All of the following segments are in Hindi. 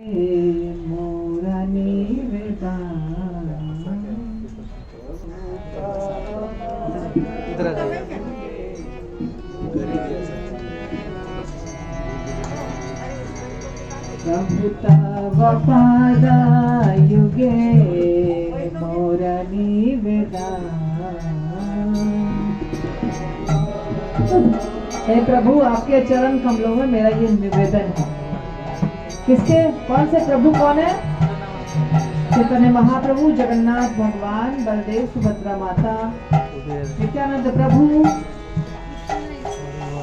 मोरा निवेदन। प्रभु तव पादायुगे मोरा निवेदन। हे प्रभु, आपके चरण कमलों में मेरा ये निवेदन है। किसके, कौन से प्रभु, कौन है? चैतन्य महाप्रभु, जगन्नाथ भगवान, बलदेव, सुभद्रा माता, नित्यानंद प्रभु,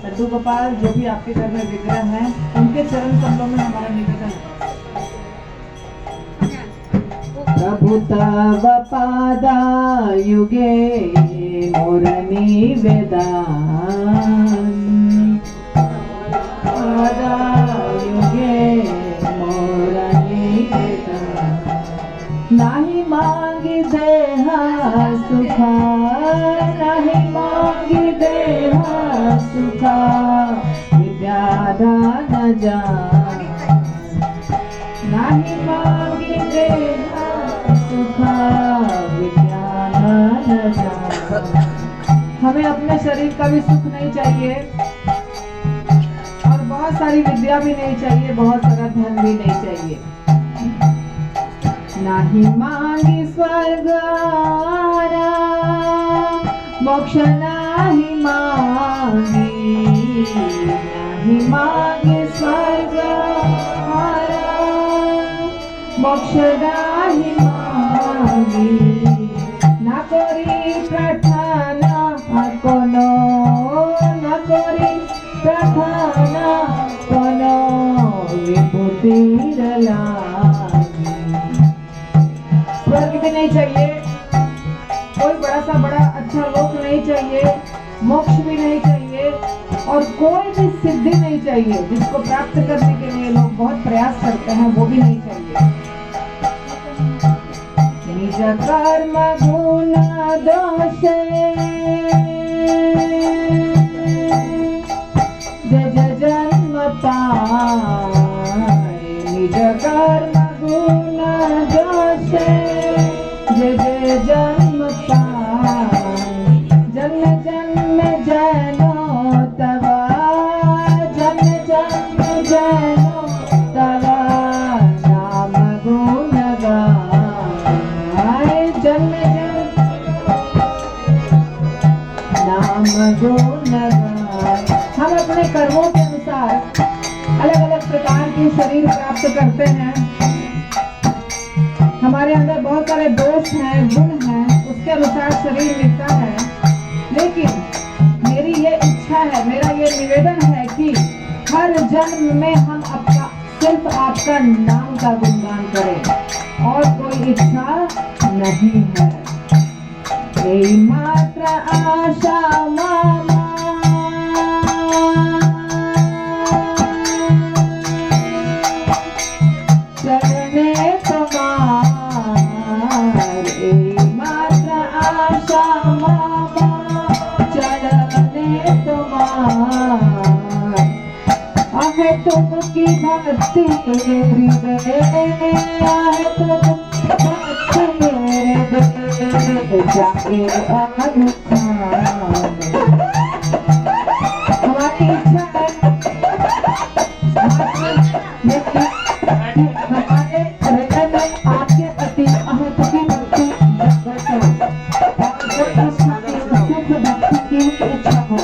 लड्डू गोपाल, जो भी आपके घर में विग्रह हैं, उनके चरण कमलों में हमारा निवेदन है। प्रभु तव पादायुगे मोर निवेदन। पादायुगे मोर निवेदन। नाही मांगी देह सुखा, नाही मांगी देह सुखा, विद्यादान जान। नाही मांगी देह सुखा, विद्यादान जान। हमें अपने शरीर का भी सुख नहीं चाहिए और बहुत सारी विद्या भी नहीं चाहिए, बहुत सारा धन भी नहीं चाहिए। नाही मांगी स्वर्ग मोक्ष, नाही मांगी, नाही मांगी स्वर्ग मोक्ष, नाही मांगी। ना करी प्रार्थना कोनो, ना करी प्रार्थना कोनो, विभूतिर लागी। स्वर्ग भी नहीं चाहिए, कोई बड़ा सा बड़ा अच्छा लोक नहीं चाहिए, मोक्ष भी नहीं चाहिए और कोई भी सिद्धि नहीं चाहिए जिसको प्राप्त करने के लिए लोग बहुत प्रयास करते हैं, वो भी नहीं चाहिए। निज कर्म गुण दोषे जय जन्म पाए। निज कर्म गुण दोषे जय जन्म पाए। जन्म जन्म जनो तव, जन्म जन्म जनो तव नाम गुण गाए। जन्म जन्म नाम गुण गाए। हम अपने कर्मों के अनुसार अलग अलग प्रकार के शरीर प्राप्त करते हैं। हमारे अंदर बहुत सारे दोष हैं, गुण हैं, उसके अनुसार शरीर मिलता है। लेकिन मेरी ये इच्छा है, मेरा ये निवेदन है कि हर जन्म में हम आपका, सिर्फ आपका नाम का गुणगान करें और कोई इच्छा नहीं है। यही मात्र आशा मामा, चलने तुम्हार। यही मात्र आशा मामा, चलने तुम्हार। आहे तुमकी भक्ति हृदय, आहे तुमकी भक्ति हृदय, जाके अनुसार। हमारी इच्छा है हमारे हृदय में आपके प्रति अहत की भक्ति जागृत हो और शुद्ध भक्ति की इच्छा हो।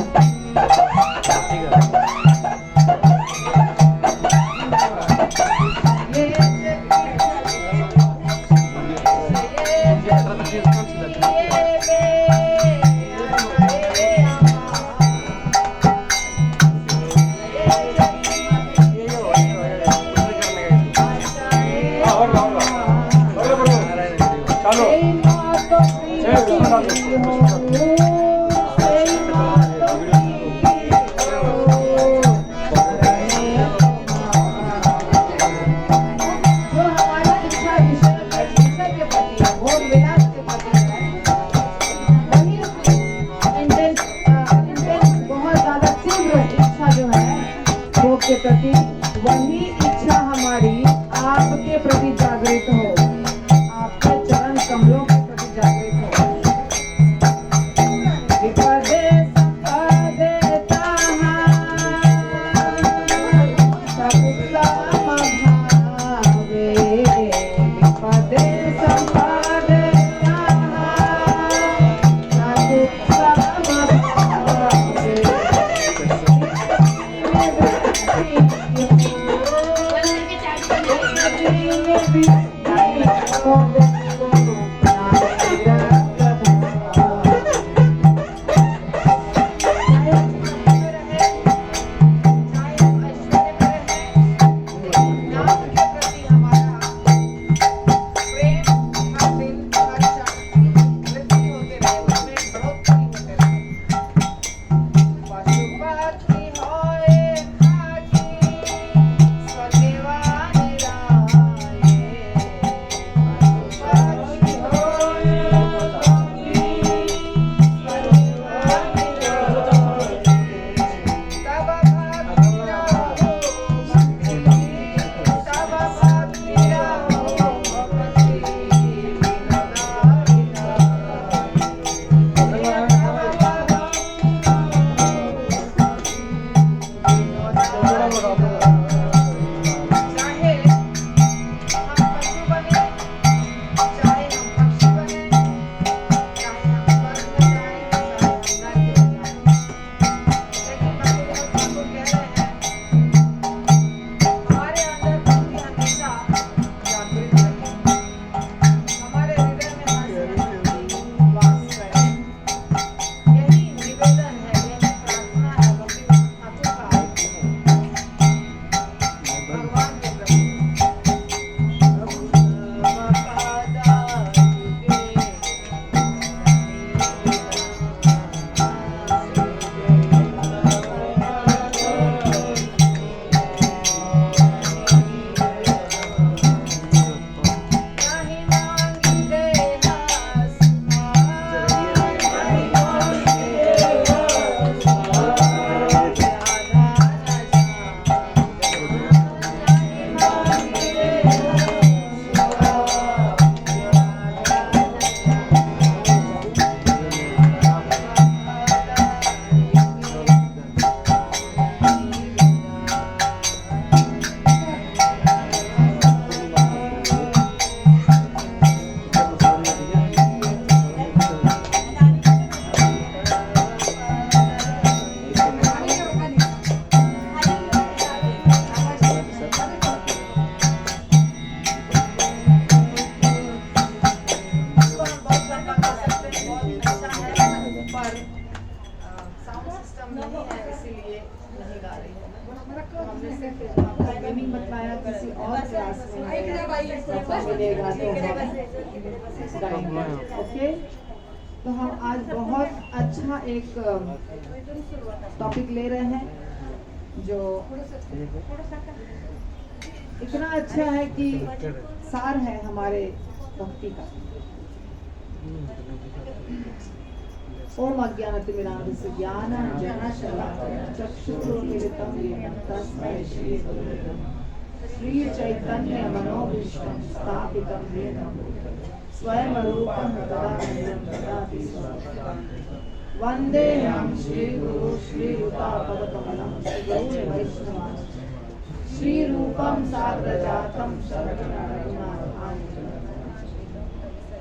के प्रति वही इच्छा हमारी आपके प्रति जागृत हो, आपके चरण कमलों के प्रति जागृत हो। विपदे संपदे ताहा सकुशलम भावे, विपदे संपदे ताहा सकुशलम भावे। ओके, तो हम आज बहुत अच्छा एक टॉपिक ले रहे हैं जो इतना अच्छा है कि सार है हमारे भक्ति का। ओम अज्ञानतिमिरान्धस्य ज्ञानाञ्जनशलाकया चक्षुरुन्मीलितं येन तस्मै श्रीगुरुवे श्री चैतन्य मनोभीष्टं स्थापितं येन स्वयं रूपं तदान्यं ददाति स्वयं। वन्देऽहं श्रीगुरु श्रीयुतापदकमलं श्रीगुरुं वैष्णवांश्च श्रीरूपं साग्रजातं शरणं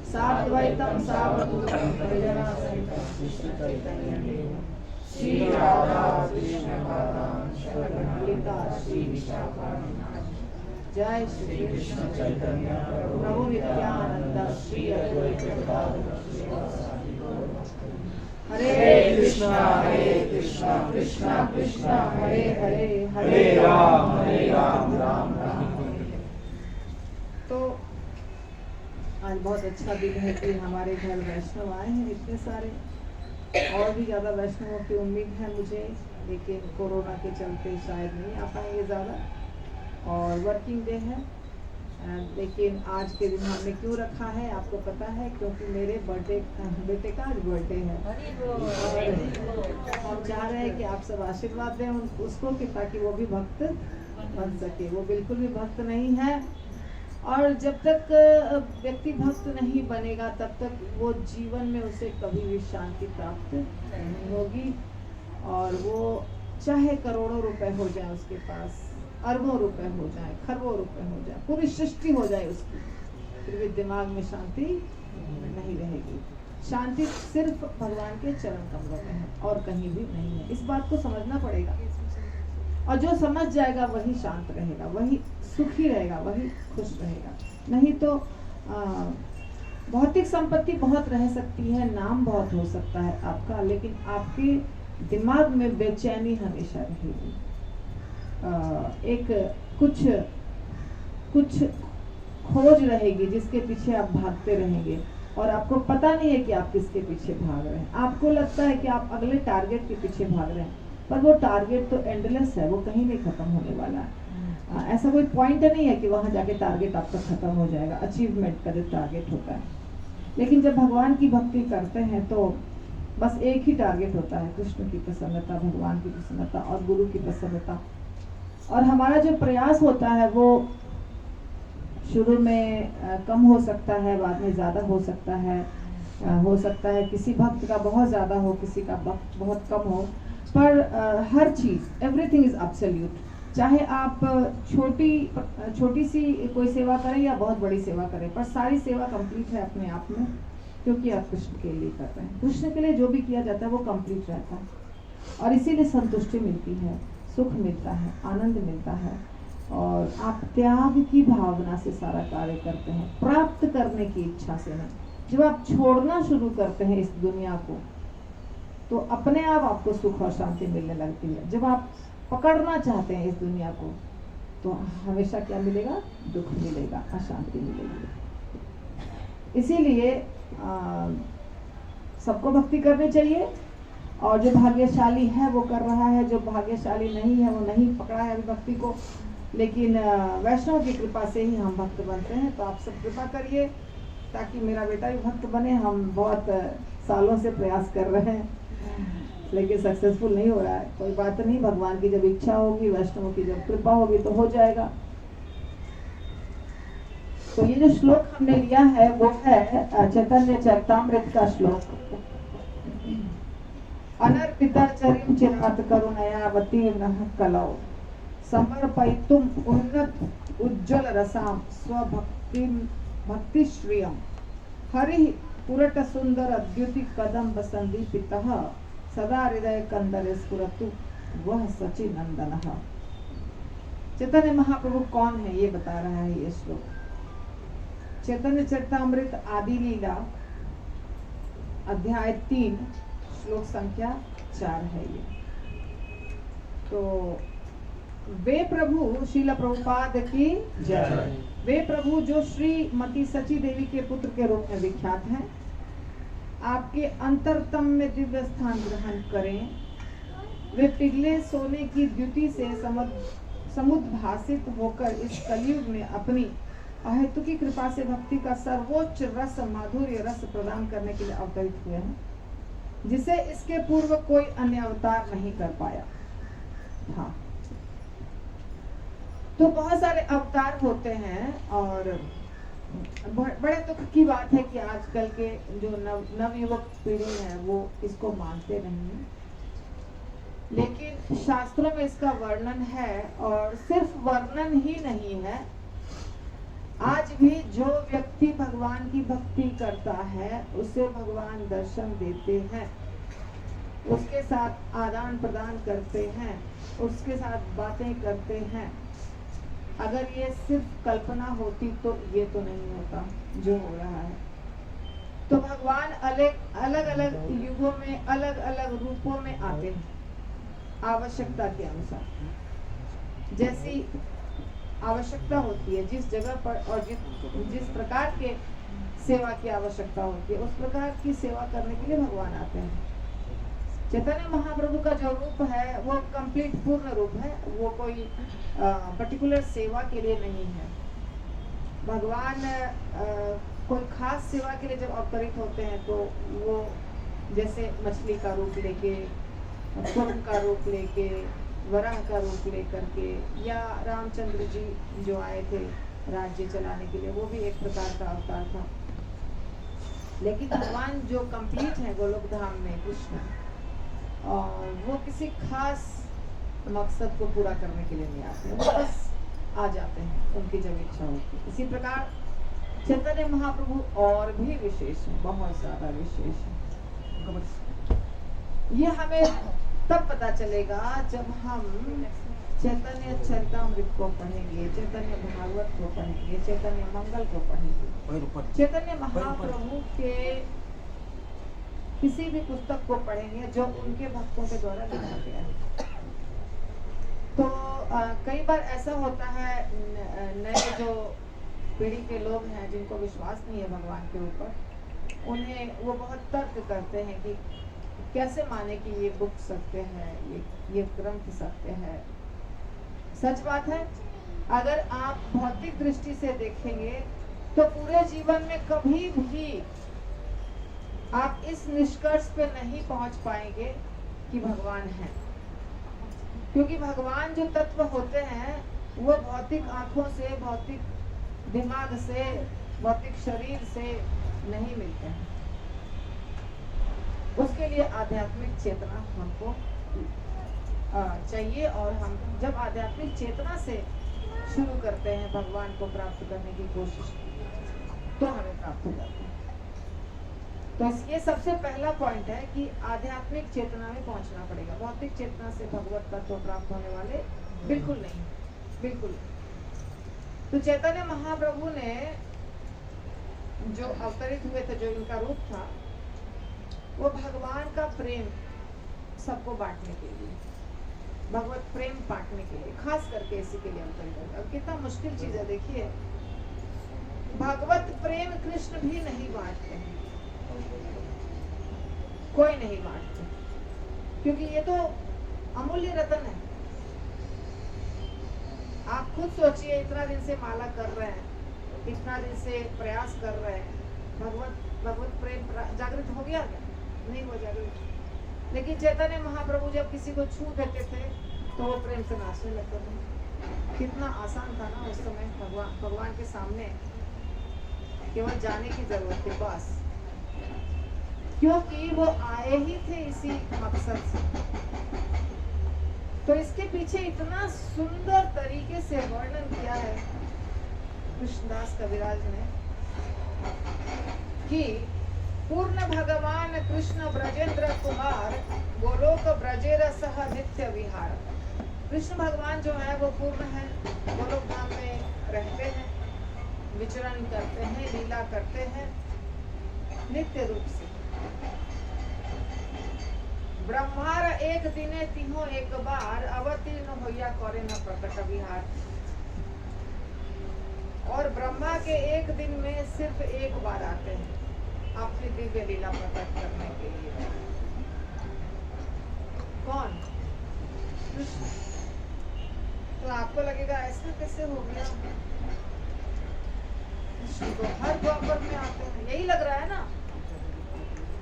साद्वैतं सावधूतं परिजनसहितं कृष्णचैतन्यं श्री राधा कृष्ण ललिता श्री विशाखान्वितांश्च। जय श्री कृष्ण चैतन्य प्रभु नित्यानंद श्री अद्वैत गदाधर श्रीवासादि गौर। हरे कृष्णा कृष्णा कृष्णा हरे हरे, हरे राम राम राम। तो आज बहुत अच्छा दिन है कि हमारे घर वैष्णव आए हैं इतने सारे, और भी ज़्यादा वैष्णवों की उम्मीद है मुझे, लेकिन कोरोना के चलते शायद नहीं आ पाएंगे ज़्यादा, और वर्किंग डे है। लेकिन आज के दिन हमने क्यों रखा है आपको पता है, क्योंकि मेरे बेटे का आज बर्थडे है। हम चाह रहे हैं कि आप सब आशीर्वाद दें उसको कि ताकि वो भी भक्त बन सके। वो बिल्कुल भी भक्त नहीं है, और जब तक व्यक्ति भक्त नहीं बनेगा तब तक वो जीवन में उसे कभी भी शांति प्राप्त नहीं होगी। और वो चाहे करोड़ों रुपए हो जाए उसके पास, अरबों रुपए हो जाए, खरबों रुपए हो जाए, पूरी सृष्टि हो जाए उसकी, फिर भी दिमाग में शांति नहीं रहेगी। शांति सिर्फ भगवान के चरण कमलों में है और कहीं भी नहीं है। इस बात को समझना पड़ेगा। और जो समझ जाएगा वही शांत रहेगा, वही सुखी रहेगा, वही खुश रहेगा। नहीं तो भौतिक संपत्ति बहुत रह सकती है, नाम बहुत हो सकता है आपका, लेकिन आपके दिमाग में बेचैनी हमेशा रहेगी। एक कुछ खोज रहेगी जिसके पीछे आप भागते रहेंगे और आपको पता नहीं है कि आप किसके पीछे भाग रहे हैं। आपको लगता है कि आप अगले टारगेट के पीछे भाग रहे हैं, पर वो टारगेट तो एंडलेस है, वो कहीं नहीं खत्म होने वाला है। ऐसा कोई पॉइंट नहीं है कि वहां जाके टारगेट आपका खत्म हो जाएगा, अचीवमेंट का जो टारगेट होता है। लेकिन जब भगवान की भक्ति करते हैं तो बस एक ही टारगेट होता है, कृष्ण की प्रसन्नता, भगवान की प्रसन्नता और गुरु की प्रसन्नता। और हमारा जो प्रयास होता है वो शुरू में कम हो सकता है, बाद में ज्यादा हो सकता है। हो सकता है किसी भक्त का बहुत ज्यादा हो, किसी का भक्त बहुत कम हो, पर हर चीज, एवरीथिंग इज एब्सोल्यूट। चाहे आप छोटी सी कोई सेवा करें या बहुत बड़ी सेवा करें, पर सारी सेवा कंप्लीट है अपने आप में, क्योंकि आप कृष्ण के लिए कर रहे हैं। कृष्ण के लिए जो भी किया जाता है वो कंप्लीट रहता है और इसीलिए संतुष्टि मिलती है, सुख मिलता है, आनंद मिलता है। और आप त्याग की भावना से सारा कार्य करते हैं, प्राप्त करने की इच्छा से नहीं। जब आप छोड़ना शुरू करते हैं इस दुनिया को तो अपने आप आपको सुख और शांति मिलने लगती है। जब आप पकड़ना चाहते हैं इस दुनिया को तो हमेशा क्या मिलेगा? दुख मिलेगा, अशांति मिलेगी। इसीलिए सबको भक्ति करनी चाहिए और जो भाग्यशाली है वो कर रहा है, जो भाग्यशाली नहीं है वो नहीं पकड़ा है अभी भक्ति को। लेकिन वैष्णव की कृपा से ही हम भक्त बनते हैं। तो आप सब कृपा करिए ताकि मेरा बेटा भी भक्त बने। हम बहुत सालों से प्रयास कर रहे हैं लेकिन सक्सेसफुल नहीं हो रहा है। कोई बात नहीं, भगवान की जब इच्छा होगी, वैष्णव की जब कृपा होगी तो हो जाएगा। तो ये जो श्लोक हमने लिया है वो है चैतन्य चरितामृत का श्लोक। अनर्पितर चरिम चिरात करुणयावती नः कलौ समर्पयितुम उन्नत उज्ज्वल रसाम स्वभक्तिम भक्तिश्रियम हरि पुरट सुंदर अद्युति कदम्ब संदीपितः सदा हृदय कंदरे स्फुरतु वह सचिनंदनः। चैतन्य महाप्रभु कौन है ये बता रहा है ये श्लोक। चैतन्य चरितामृत आदि लीला अध्याय 3 श्लोक संख्या 4 है ये। तो वे प्रभु श्रील प्रभुपाद की जय। वे प्रभु जो श्रीमती सची देवी के पुत्र के रूप में विख्यात हैं, आपके अंतरतम में दिव्य स्थान ग्रहण करें। वे पिघले सोने की द्युति से समुद्भासित होकर इस कलयुग में अपनी अहेतुकी कृपा से भक्ति का सर्वोच्च रस माधुर्य रस प्रदान करने के लिए अवतरित हुए हैं, जिसे इसके पूर्व कोई अन्य अवतार नहीं कर पाया था। तो बहुत सारे अवतार होते हैं और बड़े दुख की बात है कि आजकल के जो नवयुवक पीढ़ी है वो इसको मानते नहीं है। लेकिन शास्त्रों में इसका वर्णन है और सिर्फ वर्णन ही नहीं है। आज भी जो व्यक्ति भगवान की भक्ति करता है उसे भगवान दर्शन देते हैं, उसके साथ आदान प्रदान करते हैं, उसके साथ बातें करते हैं। अगर ये सिर्फ कल्पना होती तो ये तो नहीं होता जो हो रहा है। तो भगवान अलग अलग युगों में अलग अलग रूपों में आते हैं आवश्यकता के अनुसार। जैसी आवश्यकता होती है जिस जगह पर और जिस प्रकार के सेवा की आवश्यकता होती है उस प्रकार की सेवा करने के लिए भगवान आते हैं। चैतन्य महाप्रभु का जो रूप है वो कंप्लीट पूर्ण रूप है, वो कोई पर्टिकुलर सेवा के लिए नहीं है। भगवान कोई खास सेवा के लिए जब अवतरित होते हैं तो वो जैसे मछली का रूप लेके, कुर्म का रूप लेके, वराह का रूप लेकर के, या रामचंद्र जी जो आए थे राज्य चलाने के लिए, वो भी एक प्रकार का अवतार था। लेकिन भगवान जो कंप्लीट है गोलोक धाम में कृष्ण, और वो किसी खास मकसद को पूरा करने के लिए नहीं आते, वो बस आ जाते हैं उनकी जब इच्छा होती है। इसी प्रकार चैतन्य महाप्रभु और भी विशेष है, बहुत ज्यादा विशेष है। ये हमें तब पता चलेगा जब हम चैतन्य चरितामृत को पढ़ेंगे, चैतन्य भागवत को पढ़ेंगे, चैतन्य मंगल को पढ़ेंगे, चैतन्य महाप्रभु के किसी भी पुस्तक को पढ़ेंगे जो उनके भक्तों के द्वारा लिखा गया है। तो कई बार ऐसा होता है, नए जो पीढ़ी के लोग हैं जिनको विश्वास नहीं है भगवान के ऊपर, उन्हें वो बहुत तर्क करते हैं कि कैसे माने कि ये बुक सत्य है, ये ग्रंथ सत्य है। सच बात है, अगर आप भौतिक दृष्टि से देखेंगे तो पूरे जीवन में कभी भी आप इस निष्कर्ष पे नहीं पहुंच पाएंगे कि भगवान है, क्योंकि भगवान जो तत्व होते हैं वो भौतिक आंखों से, भौतिक दिमाग से, भौतिक शरीर से नहीं मिलते हैं। उसके लिए आध्यात्मिक चेतना हमको चाहिए, और हम जब आध्यात्मिक चेतना से शुरू करते हैं भगवान को प्राप्त करने की कोशिश, तो हमें प्राप्त हो जाता है। तो ये सबसे पहला पॉइंट है कि आध्यात्मिक चेतना में पहुंचना पड़ेगा। भौतिक चेतना से भगवत तत्व प्राप्त होने वाले बिल्कुल नहीं, बिल्कुल। तो चैतन्य महाप्रभु ने जो अवतरित हुए थे, जो इनका रूप था, वो भगवान का प्रेम सबको बांटने के लिए, भगवत प्रेम बांटने के लिए, खास करके इसी के लिए अवतरित हुआ। अब कितना मुश्किल चीज है, देखिए, भगवत प्रेम कृष्ण भी नहीं बांटते हैं, कोई नहीं बांटते, क्योंकि ये तो अमूल्य रतन है। आप खुद सोचिए, इतना दिन से माला कर रहे हैं, इतना दिन से प्रयास कर रहे हैं, भगवत प्रेम जागृत हो गया क्या? नहीं हुआ जागृत। लेकिन चैतन्य महाप्रभु जब किसी को छू देते थे तो वो प्रेम से नाचने लगता था। कितना आसान था ना उस समय, भगवान के सामने केवल जाने की जरूरत थी बस, क्योंकि वो आए ही थे इसी मकसद से। तो इसके पीछे इतना सुंदर तरीके से वर्णन किया है कृष्णदास कविराज ने कि पूर्ण भगवान कृष्ण ब्रजेंद्र कुमार गोलोक ब्रजेर सह नित्य विहार। कृष्ण भगवान जो है वो पूर्ण है, गोलोक धाम में रहते हैं, विचरण करते हैं, लीला करते हैं नित्य रूप से। ब्रह्मार एक दिने तिहो एक बार अवतीर्ण होया करे न प्रकट विहार। और ब्रह्मा के एक दिन में सिर्फ एक बार आते हैं अपनी दिव्य लीला प्रकट करने के लिए। कौन? कृष्ण। तो आपको लगेगा ऐसा कैसे हो गया? कृष्ण तो हर द्वापर में आते हैं, यही लग रहा है ना?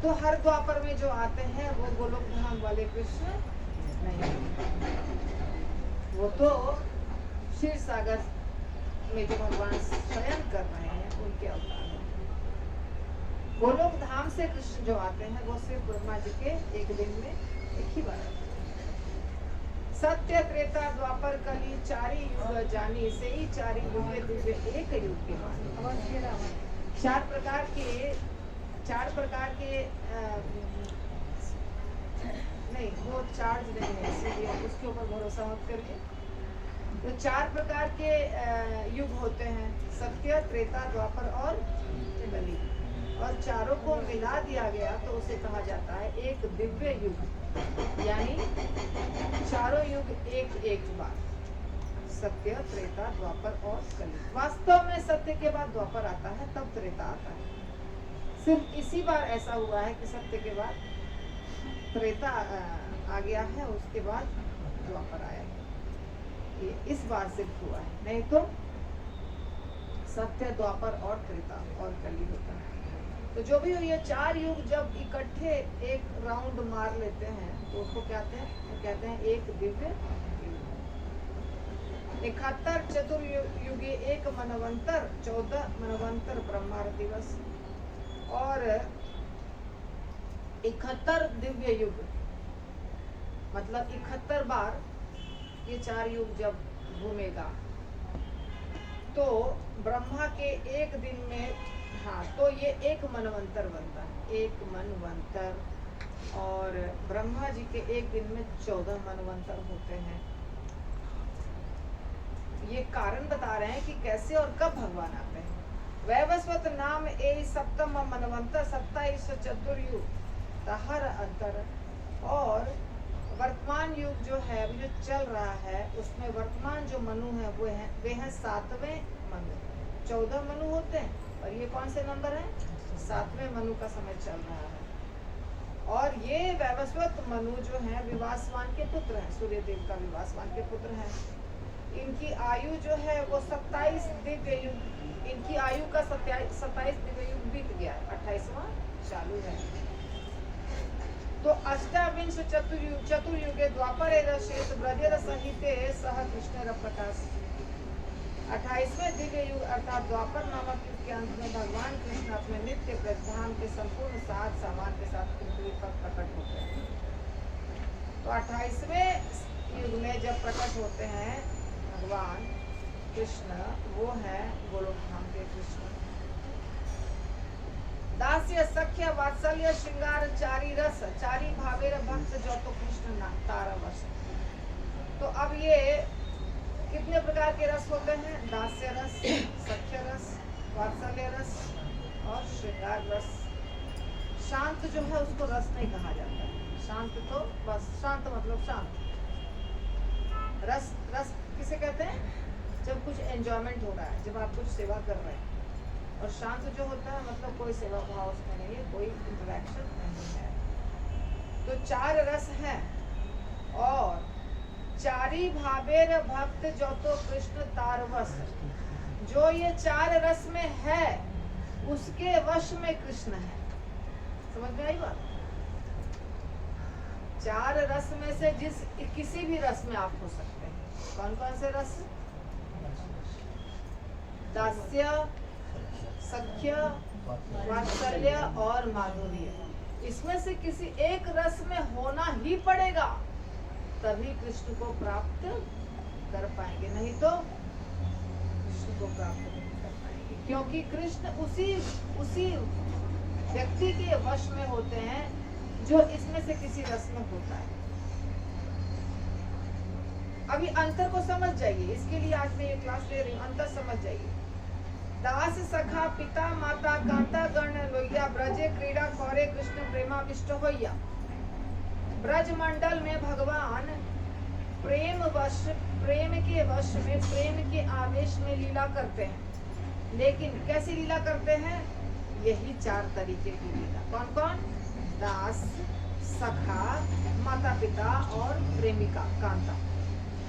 तो हर द्वापर में जो आते हैं वो गोलोक धाम वाले कृष्ण नहीं, वो तो क्षीर सागर में जो भगवान शयन कर रहे हैं उनके अवतार हैं। गोलोक धाम से कृष्ण जो आते हैं वो सिर्फ ब्रह्मा जी के एक दिन में एक ही बार आते हैं। सत्य त्रेता द्वापर कली चारी युग जानी, से ही चारी युगे दिव्य एक युग के बाद। चार प्रकार के नहीं, वो चार्ज नहीं है, इसलिए उसके ऊपर भरोसा मत करिए। तो 4 प्रकार के युग होते हैं, सत्य, त्रेता, द्वापर और कली, और चारों को मिला दिया गया तो उसे कहा जाता है एक दिव्य युग। यानी चारों युग एक एक बार, सत्य, त्रेता, द्वापर और कली। वास्तव में सत्य के बाद द्वापर आता है, तब त्रेता आता है। सिर्फ इसी बार ऐसा हुआ है कि सत्य के बाद त्रेता आ गया है, उसके बाद द्वापर आया है। ये इस बार सिर्फ हुआ है, नहीं तो सत्य, द्वापर और त्रेता और कली होता है। तो जो भी हो, ये 4 युग जब इकट्ठे एक राउंड मार लेते हैं तो उसको कहते हैं एक दिव्य युग। 71 चतुर्युगे एक मनवंतर, 14 मनवंतर ब्रह्मार दिवस और 71 दिव्य युग, मतलब 71 बार ये 4 युग जब घूमेगा तो ब्रह्मा के एक दिन में, हाँ, तो ये एक मनवंतर बनता है, एक मनवंतर। और ब्रह्मा जी के एक दिन में 14 मनवंतर होते हैं। ये कारण बता रहे हैं कि कैसे और कब भगवान आते हैं। वैवस्वत नाम ए सप्तम मनवंतर 27 चतुर्युग हर अंतर। और वर्तमान युग जो है, अभी जो चल रहा है, उसमें वर्तमान जो मनु है वे हैं 7वें मनु। 14 मनु होते हैं और ये कौन से नंबर है? 7वें मनु का समय चल रहा है। और ये वैवस्वत मनु जो है विवासवान के पुत्र हैं, सूर्य देव का विवासवान के पुत्र हैं। इनकी आयु जो है वो 27 दिव्य युग, इनकी आयु का 27 दिव्य युग बीत गया, 28वां चालू है। तो अष्टाविंश चतुर्युगे द्वापर शेष ब्रजेर सहिते सह कृष्ण प्रकाश। 28वें दिव्य युग अर्थात द्वापर नामक युग के अंत में भगवान कृष्ण अपने नित्य ब्रजधाम के संपूर्ण साथ सामान के साथ पृथ्वी पर प्रकट होते हैं। तो 28वें युग में जब प्रकट होते हैं भगवान कृष्ण, वो है गोलोक धाम के कृष्ण। दास्य सख्य वात्सल्य श्रृंगार चारी रस, चारी भावेर भक्त जो तो कृष्ण तारवश। तो अब ये कितने प्रकार के रस होते हैं? दास्य रस, सख्य रस, वात्सल्य रस और श्रृंगार रस। शांत जो है उसको रस नहीं कहा जाता है। शांत तो बस, शांत मतलब शांत। रस रस किसे कहते हैं? जब कुछ एंजॉयमेंट हो रहा है, जब आप कुछ सेवा कर रहे हैं। और शांत जो होता है मतलब कोई सेवा भाव उसमें नहीं है, कोई इंटरेक्शन नहीं है। तो 4 रस हैं और चारी भावेर भक्त जो तो कृष्ण तारवश। जो ये 4 रस में है उसके वश में कृष्ण है। समझ में आई बात? 4 रस में से किसी भी रस में आप हो सकते हैं। कौन कौन से रस? दास्य, सख्य, वात्सल्य और माधुर्य। इसमें से किसी एक रस में होना ही पड़ेगा, तभी कृष्ण को प्राप्त कर पाएंगे, नहीं तो कृष्ण को प्राप्त नहीं कर पाएंगे। क्योंकि कृष्ण उसी व्यक्ति के वश में होते हैं जो इसमें से किसी रस में होता है। अभी अंतर को समझ जाइए, इसके लिए आज मैं ये क्लास ले रही हूँ। अंतर समझ जाइए। दास सखा पिता माता कांता गण लोहिया, ब्रजे क्रीड़ा कौरे कृष्ण प्रेमाविष्ट होइया। ब्रज मंडल में भगवान प्रेम के वश में, प्रेम के आवेश में लीला करते हैं। लेकिन कैसी लीला करते हैं? यही 4 तरीके की लीला। कौन कौन? दास, सखा, माता पिता और प्रेमिका कांता।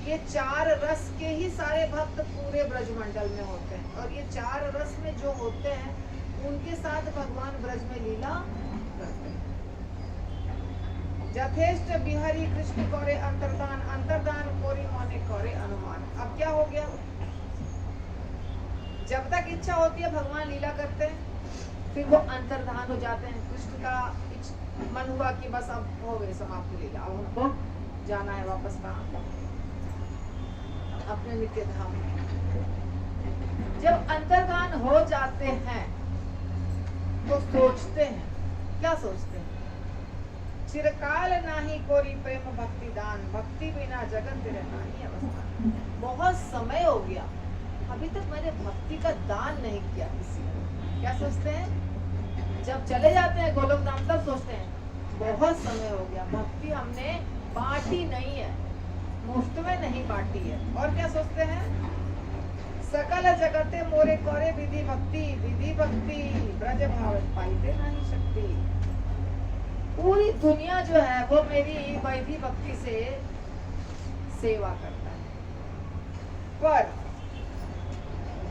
ये 4 रस के ही सारे भक्त पूरे ब्रजमंडल में होते हैं। और ये 4 रस में जो होते हैं उनके साथ भगवान ब्रज में लीला करते हैं। यथेष्ट बिहारी कृष्ण कौरे अंतर्दान, अंतर्दान कोरी माने कौरे अनुमान। अब क्या हो गया? जब तक इच्छा होती है भगवान लीला करते हैं, फिर वो अंतर्धान हो जाते हैं। कृष्ण का मन हुआ कि बस अब हो गई समाप्त लीला, अब उनको जाना है वापस कहाँ? अपने नित्य धाम। जब अंतर्धान हो जाते हैं तो सोचते हैं, क्या सोचते हैं? चिरकाल नाही कोरी प्रेम भक्ति दान, भक्ति बिना जगत तेरे नाही अवस्था। बहुत समय हो गया, अभी तक मैंने भक्ति का दान नहीं किया किसी को। क्या सोचते हैं? जब चले जाते हैं गोलोक धाम तब सोचते हैं बहुत समय हो गया, भक्ति हमने बांटी नहीं है, मुफ्त में नहीं बांटी है। और क्या सोचते हैं? सकल जगते मोरे कोरे विधि भक्ति, विधि भक्ति ब्रज भाव पाइते नहीं शक्ति। पूरी दुनिया जो है वो मेरी वैधि भक्ति से सेवा करता है, पर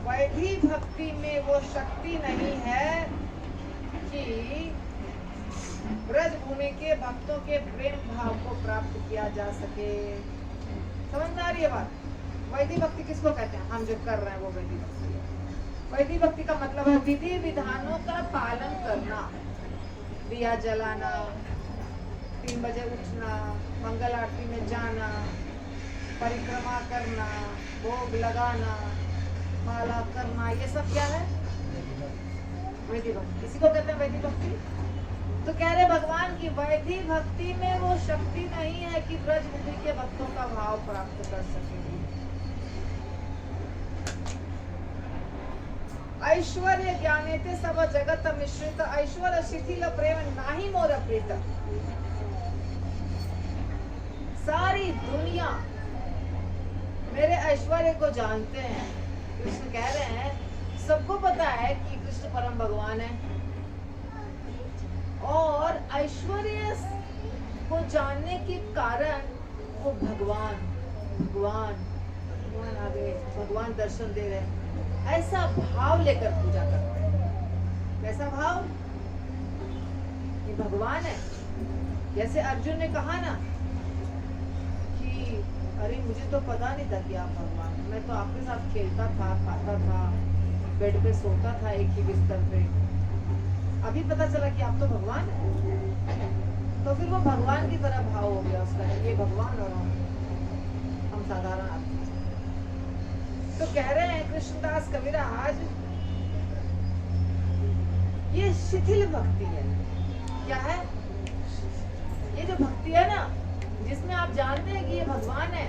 वैधि भक्ति में वो शक्ति नहीं है कि ब्रज भूमि के भक्तों के प्रेम भाव को प्राप्त किया जा सके। समझ में आ रही है बात? वैदिक भक्ति किसको कहते हैं? हम जो कर रहे हैं वो वैदिक भक्ति है। वैदिक भक्ति का मतलब है विधि विधानों का पालन करना, दिया जलाना, 3 बजे उठना, मंगल आरती में जाना, परिक्रमा करना, भोग लगाना, माला करना, ये सब क्या है? वैदिक भक्ति। इसी को कहते हैं वैदिक भक्ति। तो कह रहे भगवान की वैदिक भक्ति में वो शक्ति नहीं है कि ब्रजमुखी के भक्तों का भाव प्राप्त कर सके। ऐश्वर्य ज्ञानेते सब जगत मिश्रित, ऐश्वर्य शिथिल प्रेम नाही मोर प्रीत। सारी दुनिया मेरे ऐश्वर्य को जानते हैं। कृष्ण कह रहे हैं सबको पता है कि कृष्ण परम भगवान है, और ऐश्वर्य को जानने के कारण वो भगवान भगवान भगवान आगे भगवान दर्शन दे रहे हैं, ऐसा भाव लेकर पूजा करते हैं। कैसा भाव? ये भगवान है। जैसे अर्जुन ने कहा ना कि अरे मुझे तो पता नहीं था कि आप भगवान हैं, मैं तो आपके साथ खेलता था, खाता था, बेड पे सोता था एक ही बिस्तर पे, अभी पता चला कि आप तो भगवान हैं। तो फिर वो भगवान की तरह भाव हो गया उसका, ये भगवान और हम साधारण आदमी। तो कह रहे हैं कृष्णदास कविराज ये शिथिल भक्ति है। क्या है? ये जो भक्ति है ना, जिसमें आप जानते हैं कि ये भगवान है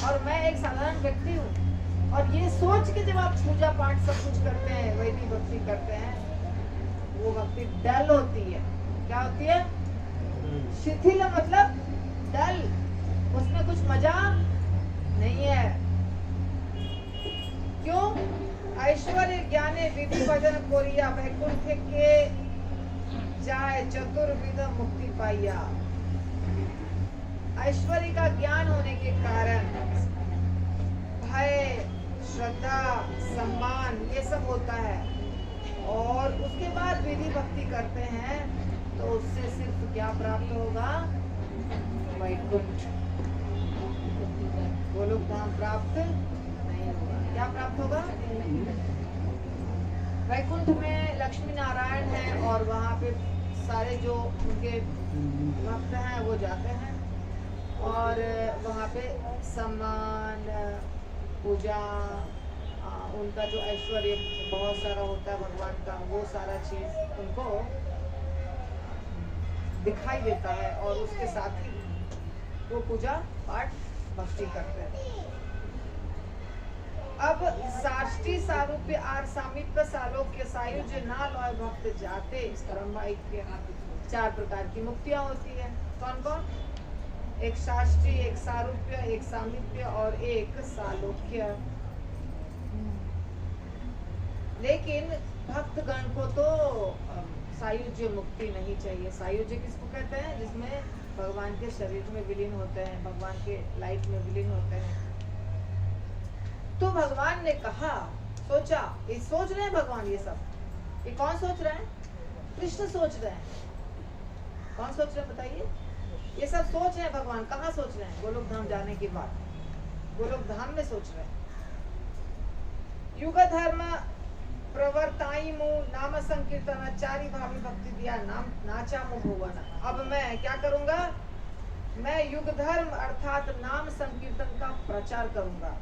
और मैं एक साधारण व्यक्ति हूँ, और ये सोच के जब आप पूजा पाठ सब कुछ करते हैं, वैदिक भक्ति करते हैं, वो भक्ति डल होती है। क्या होती है? शिथिल मतलब डल, उसमें कुछ मजा नहीं है। क्यों? ऐश्वर्य ज्ञाने विधि भजन कोरिया, वैकुंठ के जाए चतुर्विध मुक्ति पाइया। ऐश्वर्य का ज्ञान होने के कारण भय, श्रद्धा, सम्मान ये सब होता है, और उसके बाद विधि भक्ति करते हैं तो उससे सिर्फ क्या प्राप्त होगा? वैकुंठ, गोलोक धाम प्राप्त नहीं होगा। क्या प्राप्त होगा? वैकुंठ में लक्ष्मी नारायण है, और वहाँ पे सारे जो उनके भक्त हैं वो जाते हैं, और वहाँ पे सम्मान, पूजा, उनका जो ऐश्वर्य बहुत सारा होता है भगवान का, वो सारा चीज उनको दिखाई देता है, और उसके साथ ही वो पूजा पाठ भक्ति करते हैं। अब साष्टी सारूप्य आर सामीप्य सालोक्य सायुज्य ना लय भक्त जाते परम्भाइक्य, 4 प्रकार की मुक्तियां होती है। कौन कौन? एक साष्टी, एक सारूप्य, एक सामीप्य और एक सालोक्य। लेकिन भक्तगण को तो सायुज्य मुक्ति नहीं चाहिए। सायुज्य किसको कहते हैं? जिसमें भगवान के शरीर में विलीन होते हैं, भगवान के लाइट में विलीन होते हैं। तो भगवान ने कहा, सोचा, ये सोच रहे हैं भगवान, ये सब ये कौन सोच रहे हैं? कृष्ण सोच रहे हैं। कौन सोच रहे हैं बताइए? ये सब सोच रहे हैं भगवान। कहाँ सोच रहे हैं? गोलोक धाम जाने के बाद गोलोक धाम में सोच रहे हैं। युग धर्म प्रवर्ताई मु नाम संकीर्तन चारी भावी भक्ति दिया नाम नाचा मु भुवन। अब मैं क्या करूंगा? मैं युग धर्म अर्थात नाम संकीर्तन का प्रचार करूंगा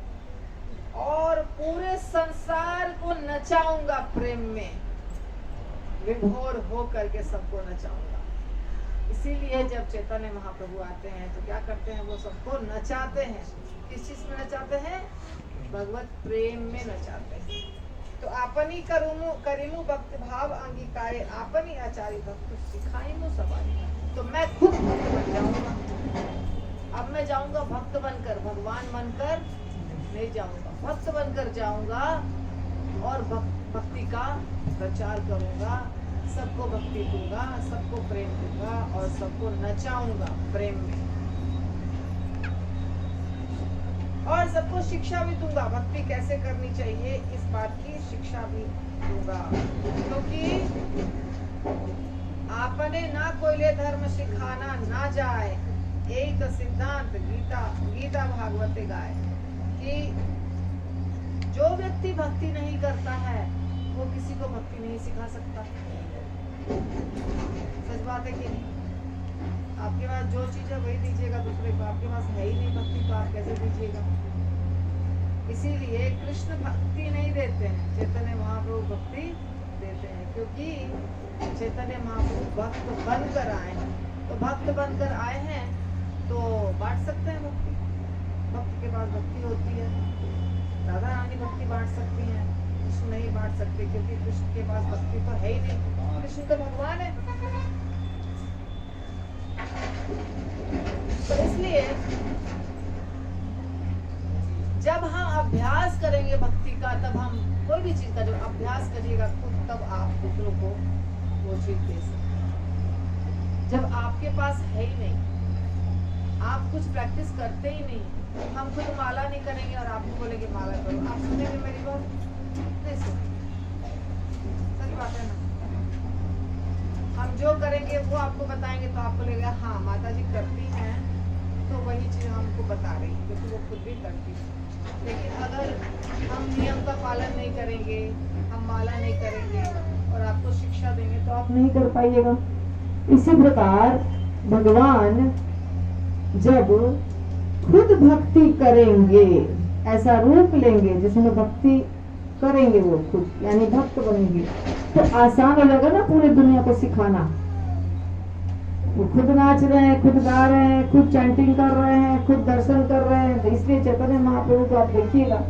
और पूरे संसार को नचाऊंगा, प्रेम में विभोर हो करके सबको नचाऊंगा। इसीलिए जब चैतन्य महाप्रभु आते हैं तो क्या करते हैं? वो सबको नचाते हैं। किस चीज में नचाते हैं? भगवत प्रेम में नचाते हैं। तो आपनी करिमु भक्त भाव अंगीकारे, आपनी आचार्य भक्त सिखाइमु सवारी। तो मैं खुद भक्त बन जाऊंगा। अब मैं जाऊंगा भक्त बनकर, भगवान बनकर नहीं जाऊंगा, भक्त बनकर जाऊंगा और भक्ति का प्रचार करूंगा, सबको भक्ति दूंगा, सबको प्रेम दूंगा और सबको नचाऊंगा प्रेम में, और सबको शिक्षा भी दूंगा भक्ति कैसे करनी चाहिए, इस बात की शिक्षा भी दूंगा। क्योंकि आपने ना कोई धर्म सिखाना ना जाए, यही तो सिद्धांत गीता भागवते गाए। कि जो व्यक्ति भक्ति नहीं करता है वो किसी को भक्ति नहीं सिखा सकता। सच बात है कि नहीं? आपके पास जो चीज है वही दीजिएगा दूसरे को, आपके पास है ही नहीं भक्ति तो आप कैसे दीजिएगा? इसीलिए कृष्ण भक्ति नहीं देते हैं, चैतन्य महाप्रभु भक्ति देते हैं, क्योंकि चैतन्य महाप्रभु भक्त बनकर आए हैं। तो भक्त बनकर आए हैं तो बांट सकते हैं भक्ति। भक्त के पास भक्ति होती है, राधा रानी भक्ति बांट सकती हैं, कृष्ण नहीं बांट सकते क्योंकि कृष्ण के पास भक्ति तो है ही नहीं, कृष्ण तो भगवान है। तो इसलिए जब हम अभ्यास करेंगे भक्ति का, तब हम कोई भी चीज का जब अभ्यास करिएगा खुद, तब आप दूसरों को वो चीज दे सकते हैं। जब आपके पास है ही नहीं, आप कुछ प्रैक्टिस करते ही नहीं, हम खुद माला नहीं करेंगे और आप बोलेंगे माला करो, आप सुनेंगे मेरी बात? नहीं सुन। सच बात है ना? हम जो करेंगे वो आपको बताएंगे तो आप बोलेगा हाँ माता जी करती हैं, तो वही चीज हमको बता रही है क्योंकि वो खुद भी करती है। लेकिन अगर हम नियम का पालन नहीं करेंगे, हम माला नहीं करेंगे और आपको शिक्षा देंगे तो आप नहीं कर पाइएगा। इसी प्रकार भगवान जब खुद भक्ति करेंगे, ऐसा रूप लेंगे जिसमें भक्ति करेंगे, वो खुद यानी भक्त बनेंगे, तो आसान हो जाएगा ना पूरी दुनिया को सिखाना। वो खुद नाच रहे हैं, खुद गा रहे हैं, खुद चैंटिंग कर रहे हैं, खुद दर्शन कर रहे हैं। तो इसलिए चैतन्य महाप्रभु को आप देखिएगा,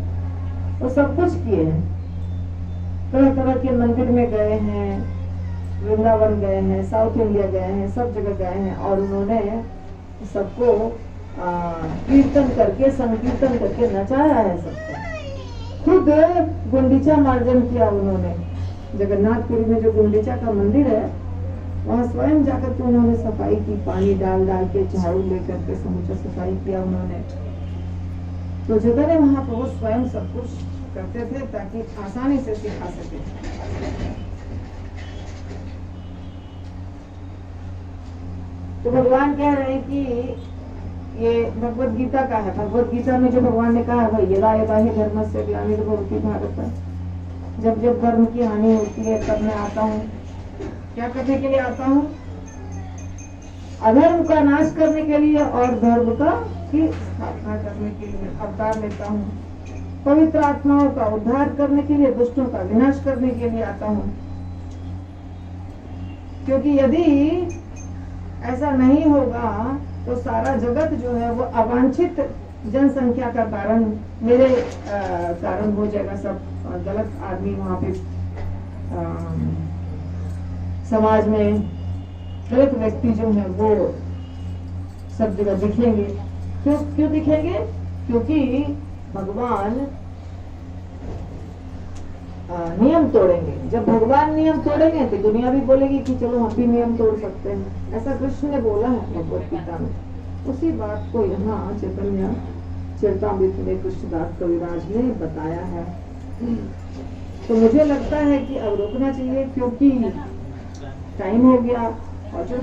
वो सब कुछ किए हैं, तरह तरह के मंदिर में गए हैं, वृंदावन गए हैं, साउथ इंडिया गए हैं, सब जगह गए हैं और उन्होंने सबको कीर्तन करके, संकीर्तन करके नचाया है सबको। खुद गुंडीचा मार्जन किया उन्होंने, जगन्नाथपुरी में जो गुंडीचा का मंदिर है वहाँ स्वयं जाकर के उन्होंने सफाई की, पानी डाल डाल के, झाड़ू लेकर के समूचा सफाई किया उन्होंने। तो चैतन्य महाप्रभु स्वयं सब कुछ करते थे ताकि आसानी से सिखा सके। तो भगवान कह रहे हैं कि ये भगवत गीता का है। भगवत गीता में जो भगवान ने कहा है, यदा यदा ही धर्मस्य ग्लानिर्भवति भारत, जब जब धर्म की हानि होती है तब मैं आता हूँ। क्या करने के लिए आता हूँ? अधर्म का नाश करने के लिए और धर्म का की स्थापना करने के लिए अवतार लेता हूँ। पवित्र आत्माओं का उद्धार करने के लिए, दुष्टों का विनाश करने के लिए आता हूँ। क्योंकि यदि ऐसा नहीं होगा तो सारा जगत जो है वो अवांछित जनसंख्या का कारण, मेरे कारण हो जाएगा। सब गलत आदमी वहाँ पे समाज में गलत व्यक्ति जो है वो सब जगह दिखेंगे। क्यों दिखेंगे? क्योंकि भगवान नियम तोड़ेंगे। जब भगवान नियम तोड़ेंगे तो दुनिया भी बोलेगी कि चलो हम भी नियम तोड़ सकते हैं। ऐसा कृष्ण ने बोला है भगवत गीता में। उसी बात को यहाँ चैतन्य चरितामृत में कृष्णदास कविराज ने बताया है। तो मुझे लगता है कि अब रोकना चाहिए क्योंकि टाइम हो गया और जो